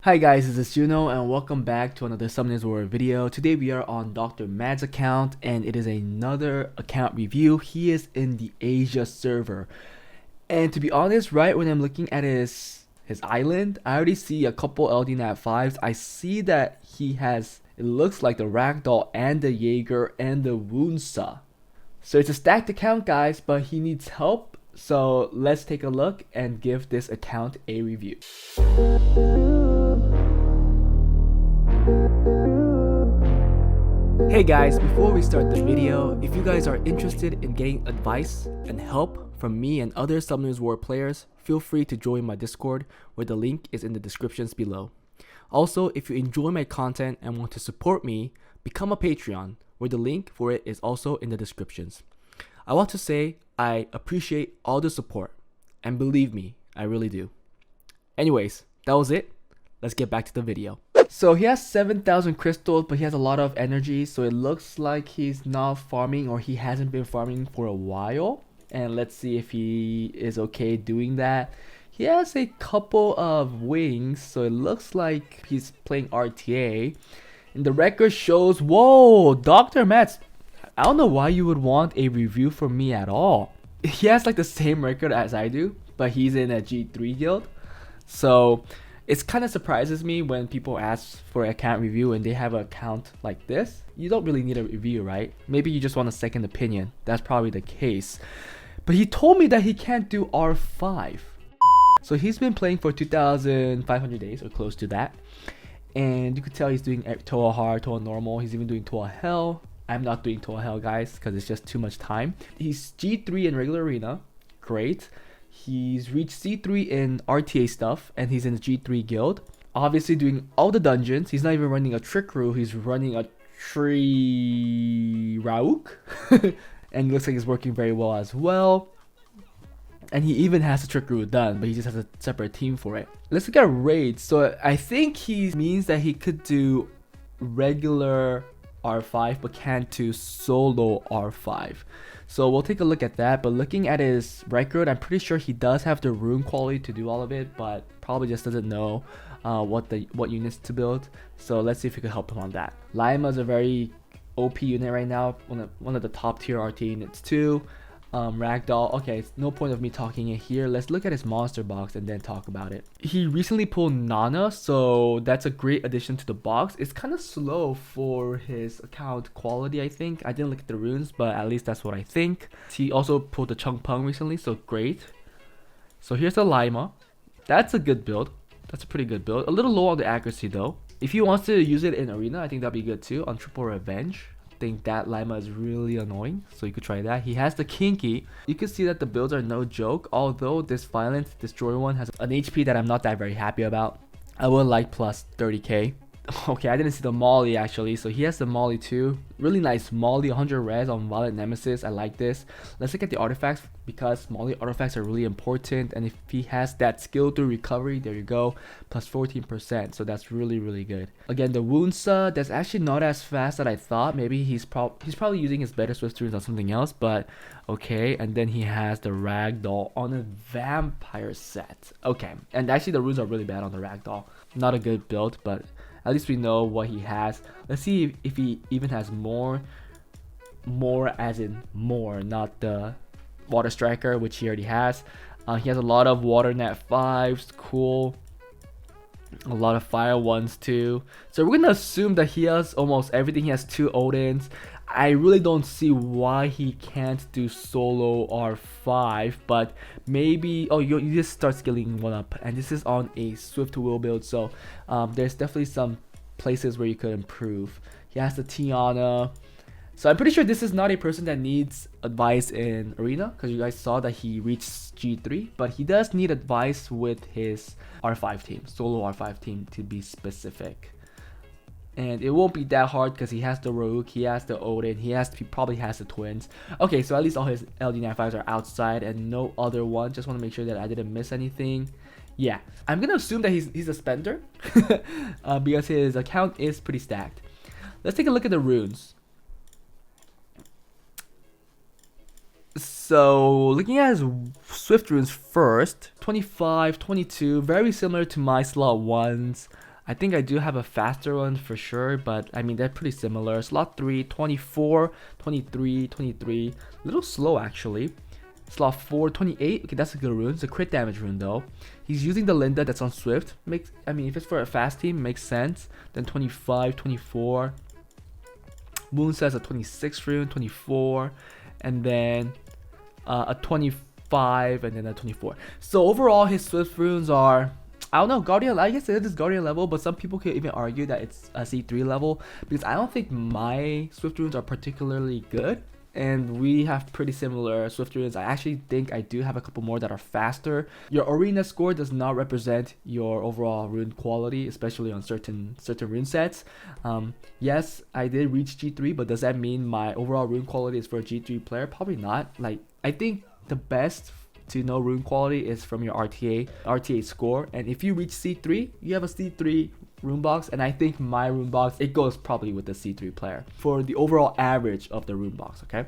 Hi guys, this is Juno and welcome back to another Summoners War video. Today we are on Dr. Mad's account and it is another account review. He is in the Asia server. And to be honest, right when I'm looking at his island, I already see a couple LD Nat 5s. I see that he has, it looks like the Ragdoll and the Jaeger and the Woonsa. So it's a stacked account guys, but he needs help. So let's take a look and give this account a review. Hey guys, before we start the video, if you guys are interested in getting advice and help from me and other Summoners War players, feel free to join my Discord where the link is in the descriptions below. Also, if you enjoy my content and want to support me, become a Patreon where the link for it is also in the descriptions. I want to say I appreciate all the support and believe me, I really do. Anyways, that was it. Let's get back to the video. So he has 7,000 crystals, but he has a lot of energy, so it looks like he's not farming or he hasn't been farming for a while. And let's see if he is okay doing that. He has a couple of wings, so it looks like he's playing RTA. And the record shows, whoa, Dr. Mats, I don't know why you would want a review from me at all. He has like the same record as I do, but he's in a G3 guild. So it kind of surprises me when people ask for an account review and they have an account like this. You don't really need a review, right? Maybe you just want a second opinion. That's probably the case. But he told me that he can't do R5. So he's been playing for 2,500 days or close to that. And you could tell he's doing Toa Hard, Toa Normal. He's even doing Toa Hell. I'm not doing Toa Hell, guys, because it's just too much time. He's G3 in regular arena. Great. He's reached C3 in RTA stuff, and he's in the G3 guild. Obviously doing all the dungeons. He's not even running a Trick Room, he's running a Tree Rauk. And it looks like he's working very well as well. And he even has the Trick Room done, but he just has a separate team for it. Let's look at raids. So I think he means that he could do regular R5 but can't do solo R5. So we'll take a look at that, but looking at his record, I'm pretty sure he does have the rune quality to do all of it, but probably just doesn't know what units to build. So let's see if we can help him on that. Lima is a very OP unit right now, one of the top tier RT units too. Ragdoll, okay, it's no point of me talking it here. Let's look at his monster box and then talk about it. He recently pulled Nana, so that's a great addition to the box. It's kind of slow for his account quality, I think. I didn't look at the runes, but at least that's what I think. He also pulled the Chung Peng recently, so great. So here's the Lima. That's a good build. That's a pretty good build. A little low on the accuracy though. If he wants to use it in arena, I think that'd be good too on Triple Revenge. Think that Lima is really annoying, so you could try that. He has the Kinky. You can see that the builds are no joke, although this Violent Destroyer one has an HP that I'm not that very happy about. I would like plus 30k. Okay, I didn't see the Molly actually, so he has the Molly too. Really nice Molly, 100 res on Violent Nemesis. I like this. Let's look at the artifacts because Molly artifacts are really important, and if he has that skill through recovery, there you go, plus 14%, so that's really good. Again, the Woonsa, that's actually not as fast as I thought. Maybe he's probably using his better Swift runes on something else, but okay. And then he has the Ragdoll on a Vampire set. Okay, and actually the runes are really bad on the Ragdoll. Not a good build, but at least we know what he has. Let's see if he even has more as in more, not the Water Striker, which he already has. He has a lot of Water Net 5s, cool. A lot of Fire ones too. So we're gonna assume that he has almost everything. He has 2 Odins. I really don't see why he can't do solo R5, but maybe, oh, you just start scaling one up, and this is on a Swift to Will build, so there's definitely some places where you could improve. He has the Tiana, so I'm pretty sure this is not a person that needs advice in arena, because you guys saw that he reached G3, but he does need advice with his R5 team, solo R5 team to be specific. And it won't be that hard because he has the Rogue, he has the Odin, he probably has the twins. Okay, so at least all his LD95s are outside and no other one. Just want to make sure that I didn't miss anything. Yeah, I'm gonna assume that he's a spender because his account is pretty stacked. Let's take a look at the runes. So looking at his Swift runes first, 25, 22, very similar to my slot 1s. I think I do have a faster one for sure, but I mean, they're pretty similar. Slot 3, 24, 23, 23. A little slow actually. Slot 4, 28. Okay, that's a good rune. It's a crit damage rune though. He's using the Linda that's on Swift. I mean, if it's for a fast team, makes sense. Then 25, 24. Moon says a 26 rune, 24. And then a 25 and then a 24. So overall, his Swift runes are, I don't know, Guardian. I guess it is Guardian level, but some people could even argue that it's a C3 level because I don't think my Swift runes are particularly good. And we have pretty similar Swift runes. I actually think I do have a couple more that are faster. Your arena score does not represent your overall rune quality, especially on certain rune sets. Yes, I did reach G3, but does that mean my overall rune quality is for a G3 player? Probably not. Like, I think the best to know rune quality is from your RTA score, and if you reach C3, you have a C3 rune box, and I think my rune box, it goes probably with the C3 player for the overall average of the rune box. Okay,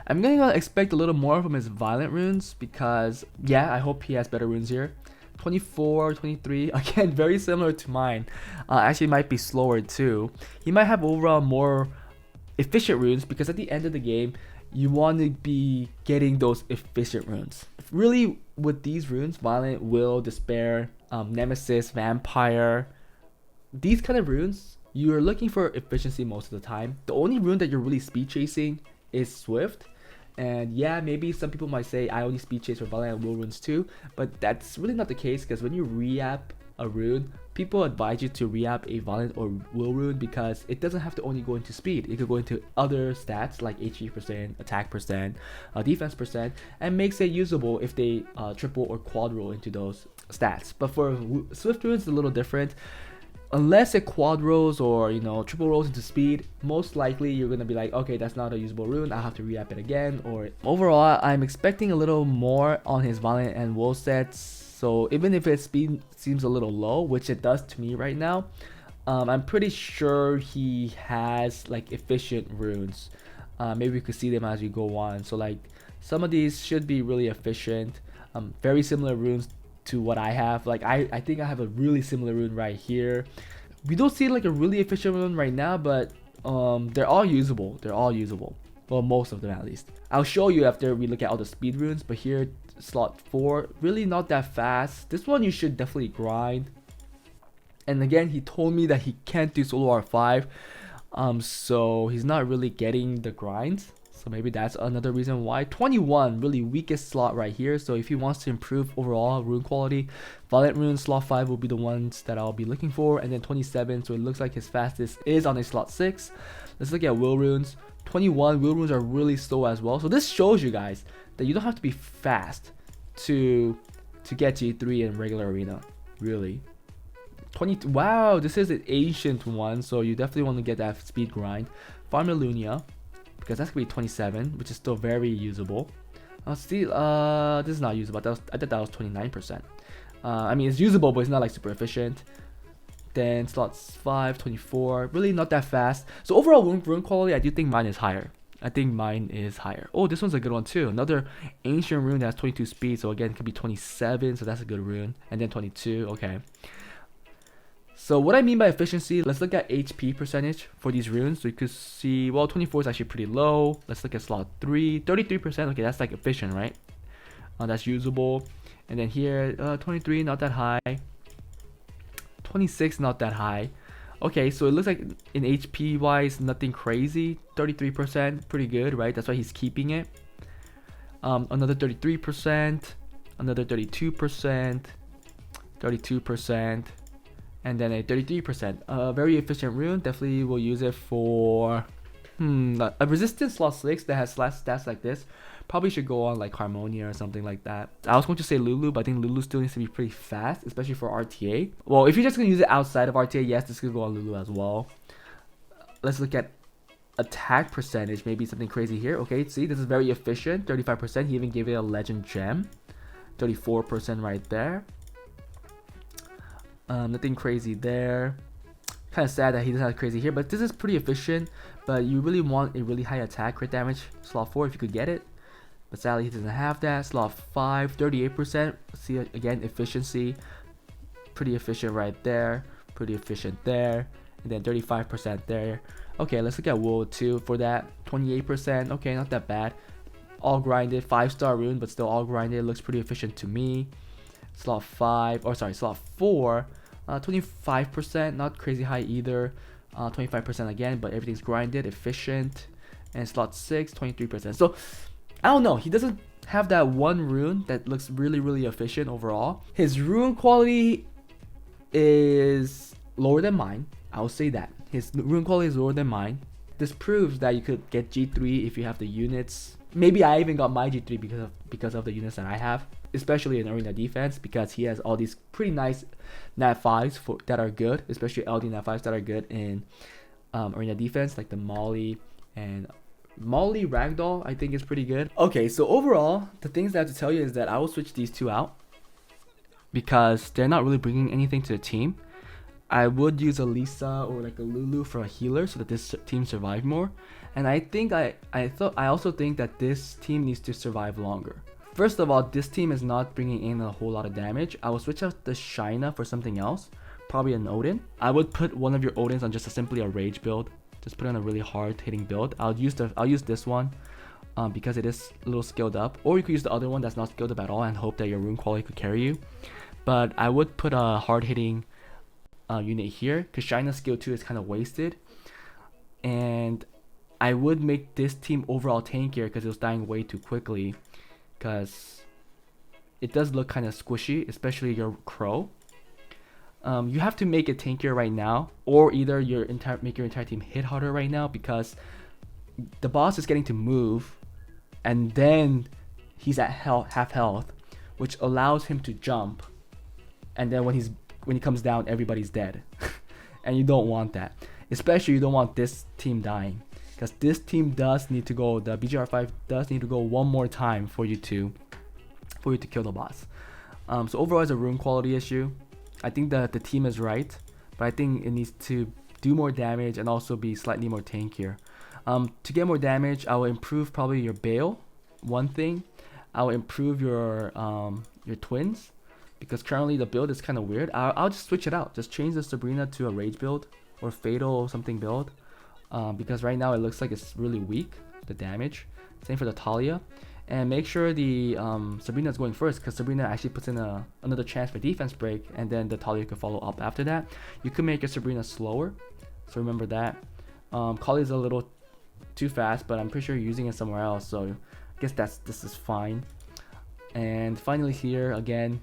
I'm gonna expect a little more from his violent runes because yeah, I hope he has better runes here. 24, 23, again very similar to mine. Actually might be slower too. He might have overall more efficient runes because at the end of the game you want to be getting those efficient runes. Really, with these runes, Violent, Will, Despair, Nemesis, Vampire, these kind of runes, you're looking for efficiency most of the time. The only rune that you're really speed chasing is Swift. And yeah, maybe some people might say I only speed chase for Violent and Will runes too, but that's really not the case because when you re-app a rune, people advise you to re-app a Violent or Will rune because it doesn't have to only go into speed. It could go into other stats like HP percent, attack percent, defense percent, and makes it usable if they triple or quad roll into those stats. But for Swift runes, it's a little different. Unless it quad rolls or triple rolls into speed, most likely you're gonna be like, okay, that's not a usable rune, I'll have to re-app it again. Or overall, I'm expecting a little more on his Violent and Will sets. So even if his speed seems a little low, which it does to me right now, I'm pretty sure he has like efficient runes. Maybe we could see them as we go on. So like some of these should be really efficient. Very similar runes to what I have. Like I think I have a really similar rune right here. We don't see like a really efficient rune right now, but they're all usable. They're all usable. Well, most of them at least. I'll show you after we look at all the speed runes, but here slot 4, really not that fast. This one you should definitely grind. And again, he told me that he can't do solo R5, so he's not really getting the grinds. So maybe that's another reason why. 21, really weakest slot right here. So if he wants to improve overall rune quality, Violent rune slot 5 will be the ones that I'll be looking for. And then 27, so it looks like his fastest is on a slot 6. Let's look at Will runes. 21, Will runes are really slow as well. So this shows you guys that you don't have to be fast to get G3 in regular arena, really. 20, wow, this is an ancient one, so you definitely want to get that speed grind. Farmalunia, because that's gonna be 27, which is still very usable. See, this is not usable. I thought that was 29%. I mean, it's usable, but it's not like super efficient. Then slots 5, 24, really not that fast. So overall rune quality, I do think mine is higher. I think mine is higher. Oh, this one's a good one too. Another ancient rune that has 22 speed, so again, it could be 27, so that's a good rune. And then 22, okay. So what I mean by efficiency, let's look at HP percentage for these runes. So you could see, well, 24 is actually pretty low. Let's look at slot 3, 33%. Okay, that's like efficient, right? That's usable. And then here, 23, not that high. 26, not that high. Okay, so it looks like in HP wise, nothing crazy. 33%, pretty good, right? That's why he's keeping it. Another 33%, another 32%, 32%, and then a 33%. Very efficient rune. Definitely will use it for a resistance slot 6 that has stats like this. Probably should go on like Harmonia or something like that. I was going to say Lulu, but I think Lulu still needs to be pretty fast, especially for RTA. Well, if you're just going to use it outside of RTA, yes, this could go on Lulu as well. Let's look at attack percentage, maybe something crazy here. Okay, see, this is very efficient, 35%. He even gave it a legend gem, 34% right there. Nothing crazy there. Kind of sad that he doesn't have crazy here, but this is pretty efficient. But you really want a really high attack crit damage slot 4 if you could get it. But sadly, he doesn't have that. Slot 5, 38%. See, again, efficiency. Pretty efficient right there. Pretty efficient there. And then 35% there. Okay, let's look at Wool 2 for that. 28%. Okay, not that bad. All grinded. 5-star rune, but still all grinded. Looks pretty efficient to me. Slot 5, or sorry, slot 4. 25%. Not crazy high either. 25% again, but everything's grinded, efficient. And slot 6, 23%. So, I don't know. He doesn't have that one rune that looks really, really efficient overall. His rune quality is lower than mine. I'll say that. His rune quality is lower than mine. This proves that you could get G3 if you have the units. Maybe I even got my G3 because of the units that I have, especially in arena defense, because he has all these pretty nice nat 5s that are good, especially LD nat 5s that are good in arena defense, like the Molly and Molly Ragdoll. I think is pretty good. Okay, so overall, the things that I have to tell you is that I will switch these two out because they're not really bringing anything to the team. I would use a Lisa or like a Lulu for a healer so that this team survive more. And I think I also think that this team needs to survive longer. First of all, this team is not bringing in a whole lot of damage. I will switch out the Shina for something else, probably an Odin. I would put one of your Odins on just simply a rage build. Just put on a really hard hitting build. I'll use this one because it is a little skilled up. Or you could use the other one that's not skilled up at all and hope that your rune quality could carry you. But I would put a hard hitting unit here because Shina's skill 2 is kind of wasted. And I would make this team overall tankier because it was dying way too quickly. Because it does look kind of squishy, especially your Crow. You have to make it tankier right now, or either make your entire team hit harder right now because the boss is getting to move, and then he's at half health, which allows him to jump, and then when he comes down, everybody's dead, and you don't want that. Especially you don't want this team dying, because this team does need to go. The BGR5 does need to go one more time for you to kill the boss. So overall, it's a rune quality issue. I think that the team is right, but I think it needs to do more damage and also be slightly more tankier. To get more damage, I will improve probably your Bale. One thing, I will improve your twins, because currently the build is kind of weird. I'll just switch it out. Just change the Sabrina to a rage build or fatal something build, because right now it looks like it's really weak, the damage. Same for the Talia. And make sure the Sabrina is going first, because Sabrina actually puts in another chance for defense break, and then the Talia could follow up after that. You could make your Sabrina slower, so remember that. Kali is a little too fast, but I'm pretty sure you're using it somewhere else, so I guess this is fine. And finally here, again,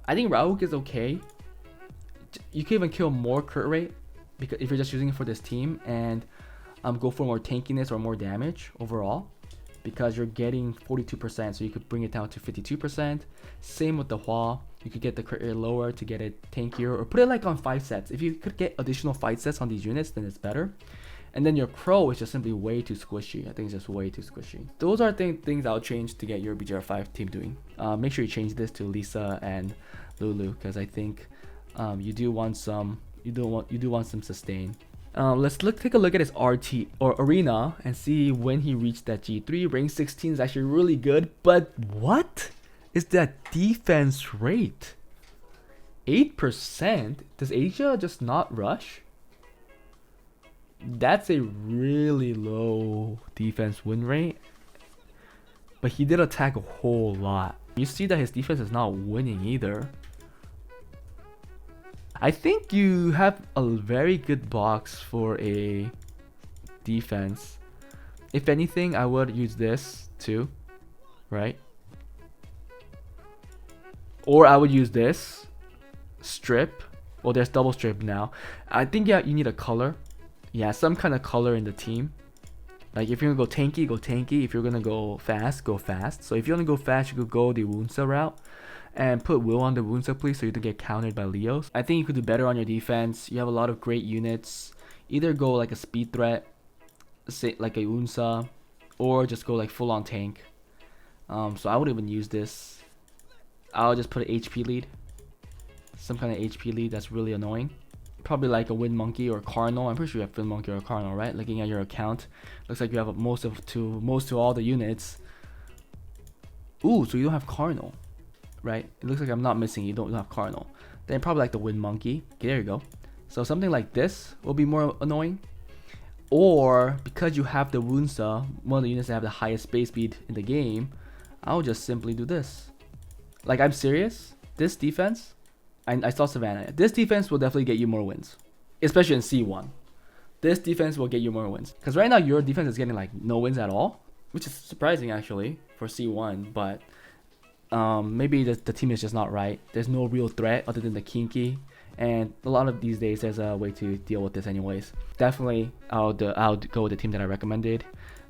I think Rauk is okay. You can even kill more crit rate because if you're just using it for this team, and go for more tankiness or more damage overall, because you're getting 42%, so you could bring it down to 52%. Same with the Hua. You could get the crit rate lower to get it tankier, or put it like on 5 sets. If you could get additional 5 sets on these units, then it's better. And then your Crow is just simply way too squishy. I think it's just way too squishy. Those are things I'll change to get your BGR5 team doing. Make sure you change this to Lisa and Lulu, because I think you do want some sustain. Let's take a look at his RT or arena and see when he reached that G3. Rank 16 is actually really good, but what is that defense rate? 8%? Does Asia just not rush? That's a really low defense win rate, but he did attack a whole lot. You see that his defense is not winning either. I think you have a very good box for a defense. If anything, I would use this too, right? Or I would use this strip. Well, there's double strip now. I think you need a color. Yeah, some kind of color in the team. Like if you're gonna go tanky, go tanky. If you're gonna go fast, go fast. So if you wanna go fast, you could go the Wounsa route. And put Will on the Wounsa, please, so you don't get countered by Leos. I think you could do better on your defense. You have a lot of great units. Either go like a speed threat, say like a Wounsa, or just go like full on tank. So I wouldn't even use this. I'll just put an HP lead. Some kind of HP lead that's really annoying. Probably like a Wind Monkey or Cardinal. I'm pretty sure you have Wind Monkey or Cardinal, right? Looking at your account, looks like you have most to all the units. Ooh, so you don't have Cardinal. right? It looks like I'm not missing. You don't have Cardinal. Then probably like the Wind Monkey. Okay, there you go. So something like this will be more annoying. Or because you have the Wunsa, one of the units that have the highest base speed in the game, I'll just simply do this. Like, I'm serious. This defense, I saw Savannah. This defense will definitely get you more wins, especially in C1. This defense will get you more wins. Because right now your defense is getting like no wins at all, which is surprising actually for C1. But maybe the team is just not right. There's no real threat other than the Kinky. And a lot of these days there's a way to deal with this anyways. Definitely I'll go with the team that I recommended.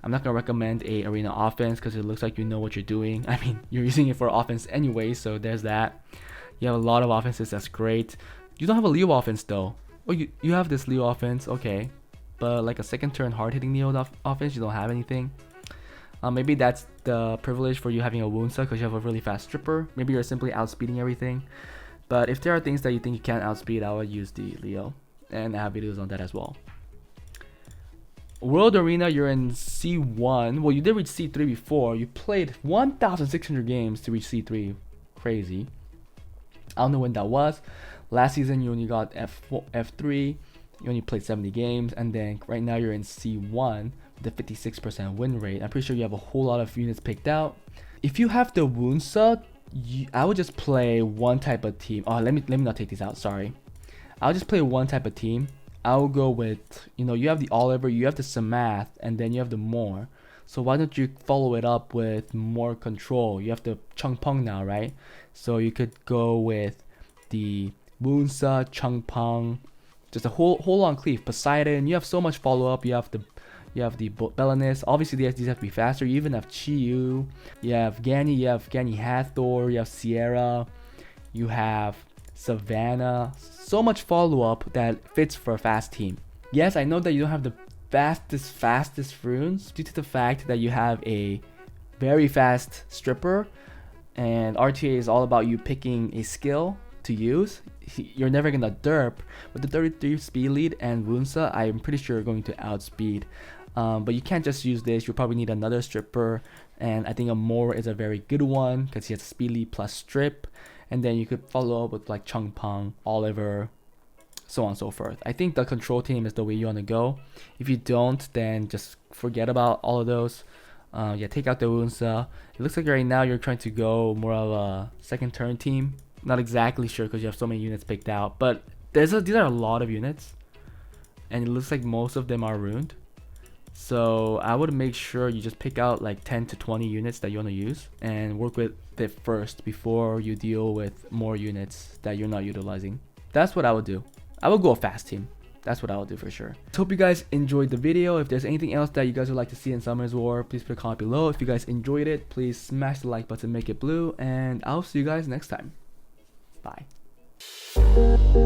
I'm not gonna recommend a arena offense because it looks like you know what you're doing. I mean, you're using it for offense anyway, so there's that. You have a lot of offenses, that's great. You don't have a Leo offense though. Oh, you have this Leo offense, okay. But like a second turn hard hitting Leo offense, you don't have anything. Maybe that's the privilege for you having a Wunsa because you have a really fast stripper. Maybe you're simply outspeeding everything. But if there are things that you think you can't outspeed, I would use the Leo. And I have videos on that as well. World Arena, you're in C1. Well, you did reach C3 before. You played 1,600 games to reach C3. Crazy. I don't know when that was. Last season, you only got F3. You only played 70 games. And then right now, you're in C1 with a 56% win rate. I'm pretty sure you have a whole lot of units picked out. If you have the Wunsa, I would just play one type of team. Oh, let me not take these out. Sorry. I'll just play one type of team. I'll go with, you have the Oliver, you have the Samath, and then you have the Moore. So why don't you follow it up with more control? You have the Chung Peng now, right? So you could go with the Wunsa, Chung Peng, just a whole long cleave. Poseidon, you have so much follow up. You have the Bellanis. Obviously these have to be faster. You even have Chiyu. You have Gany Hathor. You have Sierra. You have Savannah. So much follow-up that fits for a fast team. Yes, I know that you don't have the fastest runes due to the fact that you have a very fast stripper, and RTA is all about you picking a skill to use. You're never gonna derp. With the 33 speed lead and Wunsa, I'm pretty sure you're going to outspeed. But you can't just use this. You'll probably need another stripper, and I think a Moore is a very good one because he has speed lead plus strip. And then you could follow up with like Chung Peng, Oliver, so on and so forth. I think the control team is the way you want to go. If you don't, then just forget about all of those. Yeah, take out the Wunsa. It looks like right now you're trying to go more of a second turn team. Not exactly sure because you have so many units picked out. But these are a lot of units. And it looks like most of them are ruined. So I would make sure you just pick out like 10 to 20 units that you want to use and work with it first before you deal with more units that you're not utilizing. That's what I would do. I would go a fast team. That's what I would do for sure. So hope you guys enjoyed the video. If there's anything else that you guys would like to see in Summoners War, please put a comment below. If you guys enjoyed it, please smash the like button, make it blue, and I'll see you guys next time. Bye. Thank you.